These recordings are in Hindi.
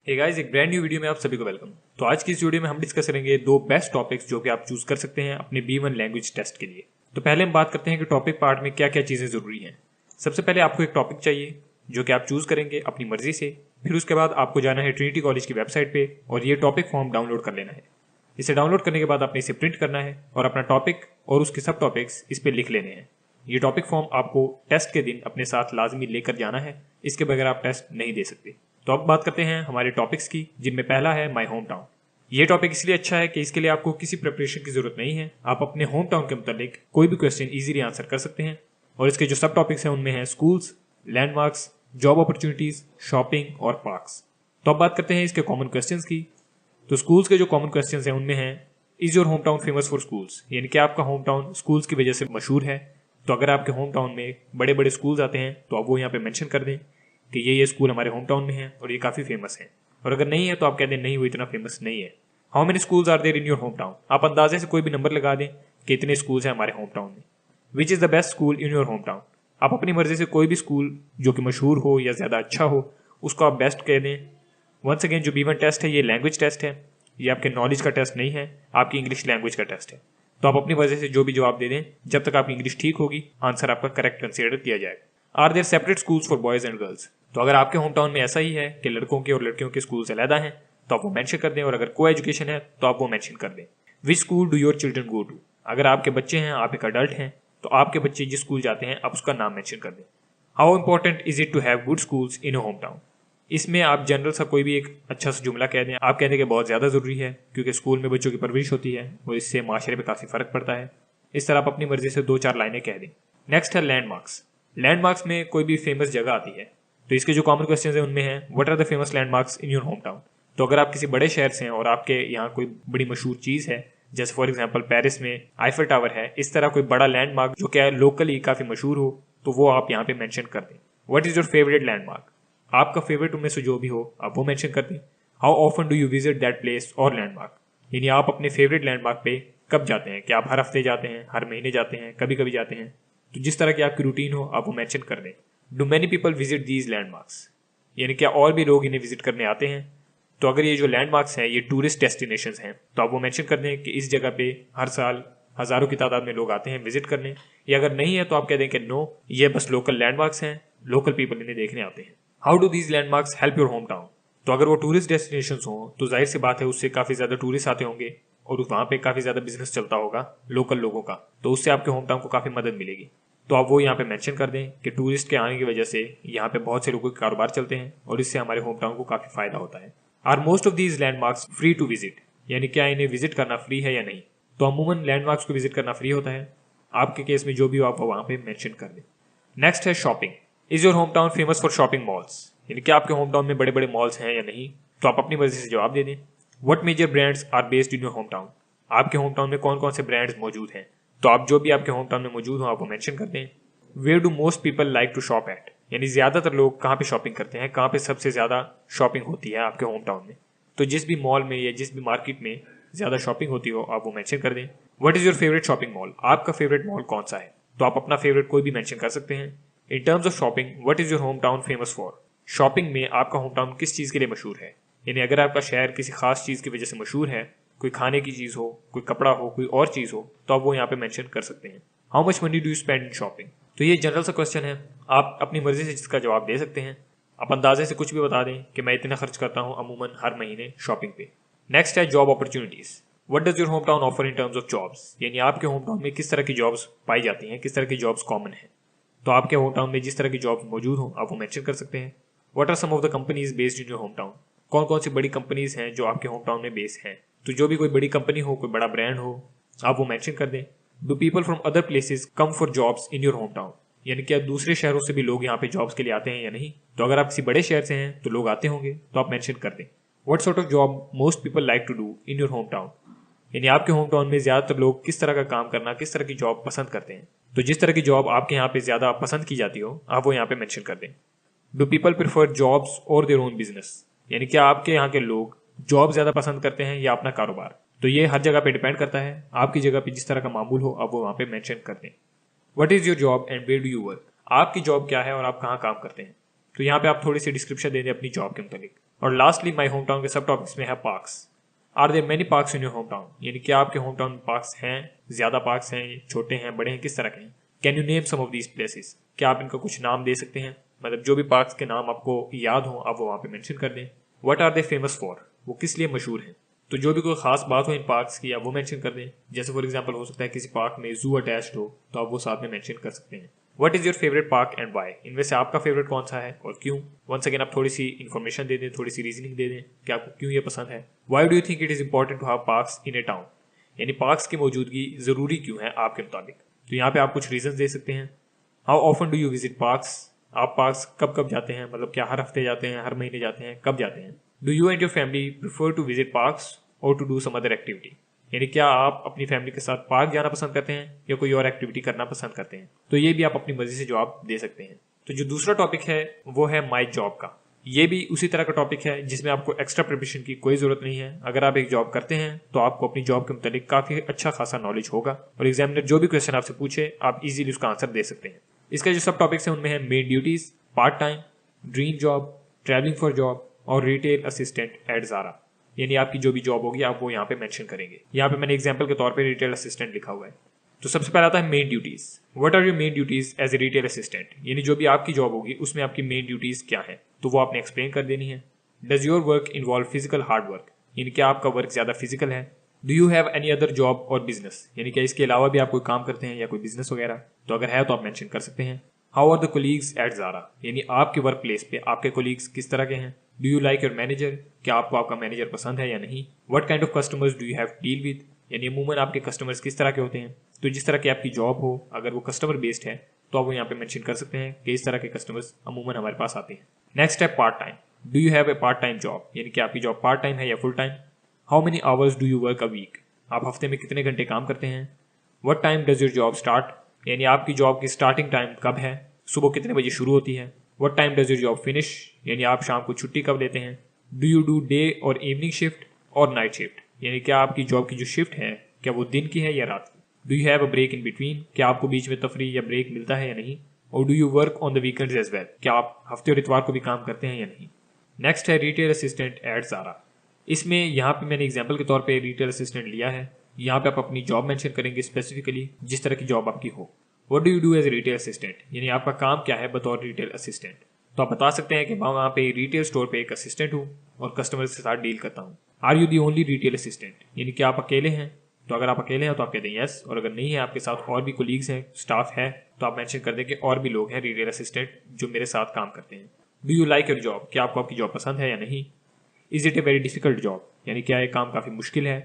हे गाइस, एक ब्रांड न्यू वीडियो में आप सभी को वेलकम। तो आज की इस वीडियो में हम डिस्कस करेंगे दो बेस्ट टॉपिक्स जो कि आप चूज कर सकते हैं अपने B1 लैंग्वेज टेस्ट के लिए। तो पहले हम बात करते हैं कि टॉपिक पार्ट में क्या क्या चीजें जरूरी हैं। सबसे पहले आपको एक टॉपिक चाहिए जो कि आप चूज करेंगे अपनी मर्जी से। फिर उसके बाद आपको जाना है ट्रिनिटी कॉलेज की वेबसाइट पे और ये टॉपिक फॉर्म डाउनलोड कर लेना है। इसे डाउनलोड करने के बाद आपने इसे प्रिंट करना है और अपना टॉपिक और उसके सब टॉपिक्स इस पे लिख लेने हैं। ये टॉपिक फॉर्म आपको टेस्ट के दिन अपने साथ लाजमी लेकर जाना है, इसके बगैर आप टेस्ट नहीं दे सकते। तो अब बात करते हैं हमारे टॉपिक्स की, जिनमें पहला है माय होम टाउन। ये टॉपिक इसलिए अच्छा है कि इसके लिए आपको किसी प्रिपरेशन की जरूरत नहीं है। आप अपने होम टाउन के मुताबिक कोई भी क्वेश्चन इजीली आंसर कर सकते हैं। और इसके जो सब टॉपिक्स हैं उनमें हैं schools, landmarks, job opportunities, shopping और पार्क्स। तो अब बात करते हैं इसके कॉमन क्वेश्चंस की। तो स्कूल्स के जो कॉमन क्वेश्चंस हैं उनमें हैं is your home town famous for schools, यानी कि आपका होम टाउन स्कूल्स की वजह से मशहूर है। तो अगर आपके होम टाउन में बड़े बड़े स्कूल्स आते हैं तो आप वो यहाँ पे मेंशन कर दें कि ये स्कूल हमारे होम टाउन में है और ये काफ़ी फेमस है। और अगर नहीं है तो आप कह दें नहीं, वो इतना फेमस नहीं है। How many schools are there in your home town, आप अंदाजे से कोई भी नंबर लगा दें कि इतने स्कूल्स हैं हमारे होम टाउन में। Which is the best school in your home town, आप अपनी मर्जी से कोई भी स्कूल जो कि मशहूर हो या ज़्यादा अच्छा हो उसको आप बेस्ट कह दें। वंस अगेन, जो B1 टेस्ट है ये लैंग्वेज टेस्ट है, ये आपके नॉलेज का टेस्ट नहीं है, आपकी इंग्लिश लैंग्वेज का टेस्ट है। तो आप अपनी वजह से जो भी जवाब दे दें, जब तक आपकी इंग्लिश ठीक होगी आंसर आपका करेक्ट कंसिडर किया जाएगा। Are there separate schools for boys and girls, तो अगर आपके होम टाउन में ऐसा ही है कि लड़कों के और लड़कियों के स्कूल्स अलग हैं तो आप वो मेंशन कर दें, और अगर को एजुकेशन है तो आप वो मेंशन कर दें। Which school do your children go to, अगर आपके बच्चे हैं, आप एक अडल्ट हैं, तो आपके बच्चे जिस स्कूल जाते हैं आप उसका नाम मेंशन कर दें। How important is it to have good schools in home town, इसमें आप जनरल सा कोई भी एक अच्छा सा जुमला कह दें। आप कह दें कि बहुत ज़्यादा ज़रूरी है क्योंकि स्कूल में बच्चों की परवरिश होती है और इससे माशरे पे काफ़ी फ़र्क पड़ता है। इस तरह आप अपनी मर्जी से 2-4 लाइनें कह दें। नेक्स्ट है लैंडमार्क्स। लैंडमार्क्स में कोई भी फेमस जगह आती है तो इसके जो कॉमन क्वेश्चन है उनमें है what are the famous landmarks in your home town. तो अगर आप किसी बड़े शहर से हैं और आपके यहाँ कोई बड़ी मशहूर चीज़ है, जैसे फॉर एग्जाम्पल पेरिस में आईफल टावर है, इस तरह कोई बड़ा लैंडमार्क जो क्या लोकली काफ़ी मशहूर हो, तो वो आप यहाँ पे मैंशन कर दें। What is your favourite landmark, आपका फेवरेट उनमें से जो भी हो आप वो मेंशन कर दें। How often do you visit that place और लैंडमार्क, यानी आप अपने फेवरेट लैंडमार्क पे कब जाते हैं, क्या आप हर हफ्ते जाते हैं, हर महीने जाते हैं, कभी कभी जाते हैं। तो जिस तरह की आपकी रूटीन हो आप वो मेंशन कर दें। Do many people visit these landmarks, यानी क्या और भी लोग इन्हें विजिट करने आते हैं। तो अगर ये जो लैंडमार्क्स हैं ये टूरिस्ट डेस्टिनेशंस हैं तो आप वो मेंशन कर दें कि इस जगह पे हर साल हज़ारों की तादाद में लोग आते हैं विजिट करने। या अगर नहीं है तो आप कह दें कि नो, ये बस लोकल लैंडमार्क्स हैं, लोकल पीपल इन्हें देखने आते हैं। How do these landmarks help your home town, तो अगर वो टूरिस्ट डेस्टिनेशन हों तो जाहिर सी बात है उससे काफ़ी ज़्यादा टूरिस्ट आते होंगे और वहाँ पे काफ़ी ज़्यादा बिजनेस चलता होगा लोकल लोगों का, तो उससे आपके होम टाउन को काफ़ी मदद मिलेगी। तो आप वो यहाँ पे मेंशन कर दें कि टूरिस्ट के आने की वजह से यहाँ पे बहुत से लोगों के कारोबार चलते हैं और इससे हमारे होम टाउन को काफ़ी फायदा होता है। Are most of these landmarks free to visit, यानी क्या इन्हें विजिट करना फ्री है या नहीं। तो अमूमन लैंडमार्क्स को विजिट करना फ्री होता है, आपके केस में जो भी हो आप वहाँ पे मेंशन कर दें। नेक्स्ट है shopping. Is your home town famous for shopping malls, यानी कि आपके होम टाउन में बड़े बड़े मॉल्स हैं या नहीं। तो आप अपनी मर्जी से जवाब दे दें। What major brands are based in your home town, आपके होम टाउन में कौन कौन से ब्रांड्स मौजूद हैं। तो आप जो भी आपके होम टाउन में मौजूद हो आप वो मेंशन कर दें। Where do most people like to shop at, यानी ज्यादातर लोग कहाँ पे शॉपिंग करते हैं, कहाँ पे सबसे ज्यादा शॉपिंग होती है आपके होम टाउन में। तो जिस भी मॉल में या जिस भी मार्केट में ज्यादा शॉपिंग होती हो आप वो मेंशन कर दें। What is your favourite shopping mall, आपका फेवरेट मॉल कौन सा है। तो आप अपना फेवरेट कोई भी मेंशन कर सकते हैं। In terms of shopping, what is your home town famous for, shopping में आपका होम टाउन किस चीज़ के लिए मशहूर है। यानी अगर आपका शहर किसी खास चीज़ की वजह से मशहूर है, कोई खाने की चीज़ हो, कोई कपड़ा हो, कोई और चीज़ हो, तो आप वो यहाँ पे मेंशन कर सकते हैं। How much money do you spend in shopping, तो ये जनरल सा क्वेश्चन है, आप अपनी मर्जी से जिसका जवाब दे सकते हैं। आप अंदाजे से कुछ भी बता दें कि मैं इतना खर्च करता हूँ अमूमन हर महीने शॉपिंग पे। नेक्स्ट है job opportunities. What does your home town offer in terms of jobs, यानी आपके होम टाउन में किस तरह की जॉब्स पाई जाती हैं, किस तरह की जॉब्स कॉमन है। तो आपके होम टाउन में जिस तरह की जॉब्स मौजूद हो आप वो मेंशन कर सकते हैं। What are some of the companies based in your home town, कौन कौन सी बड़ी कंपनीज हैं जो आपके होम टाउन में बेस हैं। तो जो भी कोई बड़ी कंपनी हो, कोई बड़ा ब्रांड हो, आप वो मेंशन कर दें। Do people from other places come for jobs in your home town, यानी क्या दूसरे शहरों से भी लोग यहाँ पे जॉब्स के लिए आते हैं या नहीं। तो अगर आप किसी बड़े शहर से हैं तो लोग आते होंगे, तो आप मेंशन कर दें। What sort of job most people like to do in your home town, यानी आपके होम टाउन में ज्यादातर लोग किस तरह का काम करना, किस तरह की जॉब पसंद करते हैं। तो जिस तरह की जॉब आपके यहाँ पे ज्यादा पसंद की जाती हो आप वो यहाँ पे मेंशन कर दें। डू पीपल प्रेफर जॉब्स और देयर ओन बिजनेस, यानी क्या आपके यहाँ के लोग जॉब ज्यादा पसंद करते हैं या अपना कारोबार। तो ये हर जगह पे डिपेंड करता है, आपकी जगह पे जिस तरह का मामूल हो आप वो वहाँ पे मेंशन कर दें। What is your job and where do you work, आपकी जॉब क्या है और आप कहाँ काम करते हैं। तो यहाँ पे आप थोड़ी सी डिस्क्रिप्शन दे दें अपनी जॉब के मुताबिक। और लास्टली माई होम टाउन के सब टॉपिक्स में है parks. Are there many parks in your home town, यानी क्या आपके होम टाउन पार्क्स हैं, ज्यादा पार्क्स हैं, छोटे हैं, बड़े हैं, किस तरह के हैं। Can you name some of these places, क्या आप इनका कुछ नाम दे सकते हैं, मतलब जो भी पार्क्स के नाम आपको याद हो आप वो वहाँ पे मेंशन कर दें। What are they famous for, वो किस लिए मशहूर हैं, तो जो भी कोई खास बात हो इन पार्क्स की आप वो मेंशन कर दें। जैसे फॉर एग्जांपल हो सकता है किसी पार्क में जू अटैच्ड हो तो आप वो साथ में मेंशन कर सकते हैं। What is your favourite park and why, इनमें से आपका फेवरेट कौन सा है और क्यों। वंस अगेन आप थोड़ी सी इन्फॉर्मेशन दे दें, थोड़ी सी रीजनिंग दे दें कि आपको क्यों ये पसंद है। Why do you think it is important to have parks in a town, यानी पार्क्स की मौजूदगी जरूरी क्यों है आपके मुताबिक। तो यहाँ पे आप कुछ रीजन दे सकते हैं। How often do you visit parks, आप पार्क्स कब कब जाते हैं, मतलब क्या हर हफ्ते जाते हैं, हर महीने जाते हैं, कब जाते हैं। Do you and your family prefer to visit parks और to do some other activity, यानी क्या आप अपनी फैमिली के साथ पार्क जाना पसंद करते हैं या कोई और एक्टिविटी करना पसंद करते हैं। तो ये भी आप अपनी मर्जी से जवाब दे सकते हैं। तो जो दूसरा टॉपिक है वो है माई जॉब का। ये भी उसी तरह का टॉपिक है जिसमें आपको एक्स्ट्रा प्रिपरेशन की कोई जरूरत नहीं है। अगर आप एक जॉब करते हैं तो आपको अपनी जॉब के मुताबिक काफी अच्छा खासा नॉलेज होगा और एग्जामिनर जो भी क्वेश्चन आपसे पूछे आप इजीली उसका आंसर दे सकते हैं। इसके जो सब टॉपिक्स हैं उनमें है main duties, part time, dream job, travelling for job और रिटेल असिस्टेंट एट ज़ारा, यानी आपकी जो भी जॉब होगी आप वो यहाँ पे मेंशन करेंगे। यहाँ पे मैंने एग्जांपल के तौर पे रिटेल असिस्टेंट लिखा हुआ है। तो सबसे पहला आता है main duties. What are your main duties as a retail assistant, यानी जो भी आपकी जॉब होगी उसमें आपकी मेन ड्यूटीज क्या है तो वो आपने एक्सप्लेन कर देनी है। Does your work involve physical hard work, यानी क्या आपका वर्क ज्यादा फिजिकल है। Do you have any other job और बिजनेस, यानी क्या इसके अलावा भी आप कोई काम करते हैं या कोई बिजनेस वगैरह, तो अगर है तो आप मेंशन कर सकते हैं। How are the colleagues at Zara, यानी आपके वर्क प्लेस पे आपके कोलीग्स किस तरह के हैं। Do you like your manager, क्या आपको आपका मैनेजर पसंद है या नहीं। What kind of customers do you have deal with, यानी अमूमन आपके कस्टमर्स किस तरह के होते हैं। तो जिस तरह की आपकी जॉब हो अगर वो कस्टमर बेस्ड है तो आप वो यहाँ पे मेंशन कर सकते हैं कि इस तरह के कस्टमर्स अमूमन हमारे पास आते हैं। नेक्स्ट है part time. Do you have a part time job, यानी कि आपकी जॉब पार्ट टाइम है या full time. How many hours do you work a week, आप हफ्ते में कितने घंटे काम करते हैं। What time does your job start, यानी आपकी जॉब की स्टार्टिंग टाइम कब है, सुबह कितने बजे शुरू होती है। What time does your job finish, यानी आप शाम को छुट्टी कब लेते हैं। डू यू डू डे और इवनिंग शिफ्ट और नाइट शिफ्ट, यानी क्या आपकी जॉब की जो शिफ्ट है क्या वो दिन की है या रात की। Do you have a break in between, क्या आपको बीच में तफरी या ब्रेक मिलता है या नहीं। और do you work on the weekends as well, क्या आप हफ्ते और इतवार को भी काम करते हैं या नहीं। नेक्स्ट है रिटेल असिस्टेंट एट ज़ारा। इसमें यहाँ पे मैंने एग्जाम्पल के तौर पे रिटेल असिस्टेंट लिया है। यहाँ पे आप अपनी जॉब मेंशन करेंगे स्पेसिफिकली जिस तरह की जॉब आपकी हो। What do you do as a retail assistant, यानी आपका काम क्या है बतौर रिटेल असिस्टेंट। तो आप बता सकते हैं कि मैं वहाँ पे रिटेल स्टोर पे एक असिस्टेंट हूँ और कस्टमर्स के साथ डील करता हूँ। Are you the only retail assistant, यानी कि आप अकेले हैं। तो अगर आप अकेले हैं तो आप कहते हैं यस, और अगर नहीं है आपके साथ और भी कोलीग्स हैं, स्टाफ है, तो आप मेंशन कर दें कि और भी लोग हैं रिटेल असिस्टेंट जो मेरे साथ काम करते हैं। Do you like your job, क्या आपको आपकी जॉब पसंद है या नहीं। Is it a very difficult job, यानी क्या ये काम काफ़ी मुश्किल है।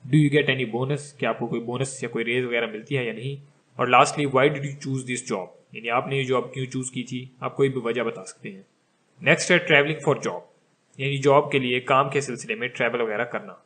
Do you get any bonus, क्या आपको कोई बोनस या कोई रेज वगैरह मिलती है या नहीं। और lastly why did you choose this job, यानी आपने ये जॉब क्यों चूज की थी, आप कोई भी वजह बता सकते हैं। नेक्स्ट है ट्रैवलिंग फॉर जॉब, यानी जॉब के लिए काम के सिलसिले में ट्रैवल वगैरह करना।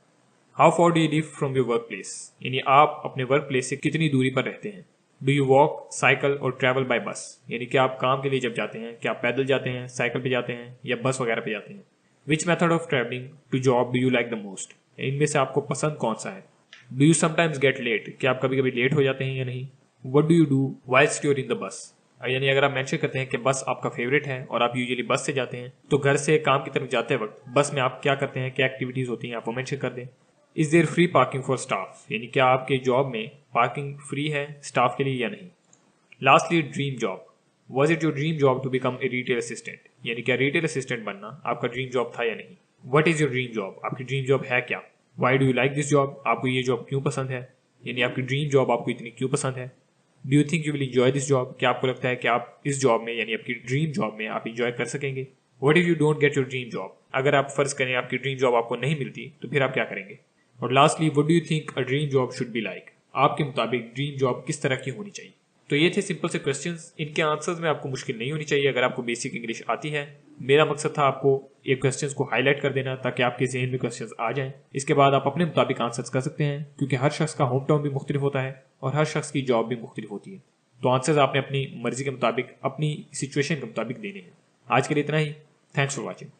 How for do you live from your work place, यानी आप अपने वर्क प्लेस से कितनी दूरी पर रहते हैं। डू यू वॉक, साइकिल और ट्रैवल बाय बस, यानी कि आप काम के लिए जब जाते हैं क्या आप पैदल जाते हैं, साइकिल पे जाते हैं या बस वगैरह पे जाते हैं। Which method of travelling to job do you like the most, इनमें से आपको पसंद कौन सा है। Do you sometimes get late, क्या आप कभी कभी लेट हो जाते हैं या नहीं। What do you do whilst you are in the bus, यानी अगर आप मेंशन करते हैं कि बस आपका फेवरेट है और आप यूजुअली बस से जाते हैं तो घर से काम की तरफ जाते वक्त बस में आप क्या करते हैं, क्या एक्टिविटीज होती हैं, आप वो मेंशन कर दें। Is there free parking for staff, यानी क्या आपके जॉब में पार्किंग फ्री है स्टाफ के लिए या नहीं। Lastly dream job, was it your dream job to become a retail assistant, यानी क्या रिटेल असिस्टेंट बनना आपका ड्रीम जॉब था या नहीं। What is your dream job, आपकी ड्रीम जॉब है क्या। Why do you like this job, आपको ये जॉब क्यों पसंद है, यानी आपकी ड्रीम जॉब आपको इतनी क्यों पसंद है। Do you think you will enjoy this job, क्या आपको लगता है कि आप इस जॉब में यानी आपकी ड्रीम जॉब में आप इंजॉय कर सकेंगे। What if you don't get your dream job, अगर आप फर्ज करें आपकी ड्रीम जॉब आपको नहीं मिलती तो फिर आप क्या करेंगे। और lastly what do you think a dream job should be like, आपके मुताबिक ड्रीम जॉब किस तरह की होनी चाहिए। तो ये थे सिंपल से क्वेश्चंस, इनके आंसर्स में आपको मुश्किल नहीं होनी चाहिए अगर आपको बेसिक इंग्लिश आती है। मेरा मकसद था आपको ये क्वेश्चंस को हाईलाइट कर देना ताकि आपके जहन में क्वेश्चंस आ जाएं। इसके बाद आप अपने मुताबिक आंसर्स कर सकते हैं क्योंकि हर शख्स का होम टाउन भी मुख्तलिफ होता है और हर शख्स की जॉब भी मुख्तलिफ होती है। तो आंसर्स आपने अपनी मर्जी के मुताबिक अपनी सिचुएशन के मुताबिक देने हैं। आज के लिए इतना ही। Thanks for watching.